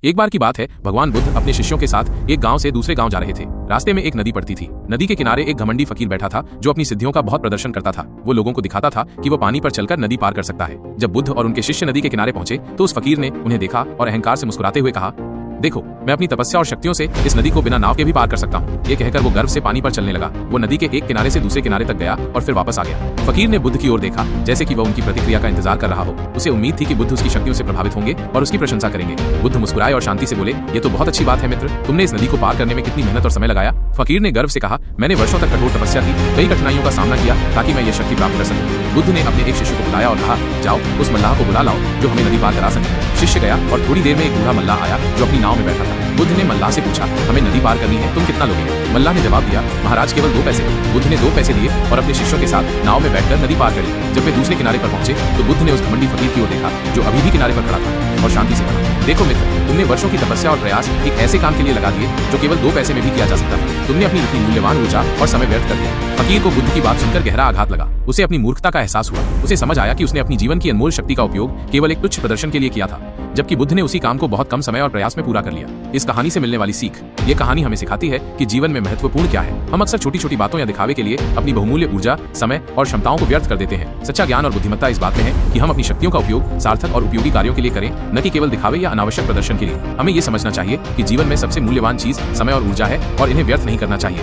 एक बार की बात है, भगवान बुद्ध अपने शिष्यों के साथ एक गांव से दूसरे गांव जा रहे थे। रास्ते में एक नदी पड़ती थी। नदी के किनारे एक घमंडी फकीर बैठा था जो अपनी सिद्धियों का बहुत प्रदर्शन करता था। वो लोगों को दिखाता था कि वो पानी पर चलकर नदी पार कर सकता है। जब बुद्ध और उनके शिष्य नदी के किनारे पहुंचे तो उस फकीर ने उन्हें देखा और अहंकार से मुस्कुराते हुए कहा, देखो, मैं अपनी तपस्या और शक्तियों से इस नदी को बिना नाव के भी पार कर सकता हूँ। ये कहकर वो गर्व से पानी पर चलने लगा। वो नदी के एक किनारे से दूसरे किनारे तक गया और फिर वापस आ गया। फकीर ने बुद्ध की ओर देखा, जैसे कि वह उनकी प्रतिक्रिया का इंतजार कर रहा हो। उसे उम्मीद थी कि बुद्ध उसकी शक्तियों से प्रभावित होंगे और उसकी प्रशंसा करेंगे। बुद्ध मुस्कुराए और शांति से बोले, ये तो बहुत अच्छी बात है मित्र, तुमने इस नदी को पार करने में कितनी मेहनत और समय लगाया। फकीर ने गर्व से कहा, मैंने वर्षों तक कठोर तपस्या की, कई कठिनाइयों का सामना किया ताकि मैं ये शक्ति प्राप्त कर सकूं। बुद्ध ने अपने एक शिष्य को बुलाया और कहा, जाओ उस मल्लाह को बुला लाओ जो हमें नदी पार करा सके। शिष्य गया और थोड़ी देर में एक बूढ़ा मल्लाह आया जो अपनी नाव में बैठा था। बुद्ध ने मल्लाह से पूछा, हमें नदी पार करनी है, तुम कितना लोगे? मल्लाह ने जवाब दिया, महाराज केवल 2 पैसे। बुद्ध ने 2 पैसे दिए और अपने शिष्यों के साथ नाव में बैठकर नदी पार कर ली। जब वे दूसरे किनारे पर पहुंचे तो बुद्ध ने उस घमंडी फकीर की ओर देखा जो अभी भी किनारे पर खड़ा था और शांति से कहा, देखो मित्र, तुमने वर्षों की तपस्या और प्रयास एक ऐसे काम के लिए लगा दिए जो केवल 2 पैसे में भी किया जा सकता था। तुमने अपनी इतनी मूल्यवान ऊर्जा और समय व्यर्थ कर दिया। फकीर को बुद्ध की बात सुनकर गहरा आघात लगा। उसे अपनी मूर्खता का एहसास हुआ। उसे समझ आया कि उसने अपनी जीवन की अनमोल शक्ति का उपयोग केवल एक तुच्छ प्रदर्शन के लिए किया था, जबकि बुद्ध ने उसी काम को बहुत कम समय और प्रयास में पूरा कर लिया। इस कहानी से मिलने वाली सीख, ये कहानी हमें सिखाती है कि जीवन में महत्वपूर्ण क्या है। हम अक्सर छोटी छोटी बातों या दिखावे के लिए अपनी बहुमूल्य ऊर्जा, समय और क्षमताओं को व्यर्थ कर देते हैं। सच्चा ज्ञान और बुद्धिमत्ता इस बात में है कि हम अपनी शक्तियों का उपयोग सार्थक और उपयोगी कार्यों के लिए करें, न कि केवल दिखावे या अनावश्यक प्रदर्शन के लिए। हमें ये समझना चाहिए कि जीवन में सबसे मूल्यवान चीज समय और ऊर्जा है और इन्हें व्यर्थ नहीं करना चाहिए।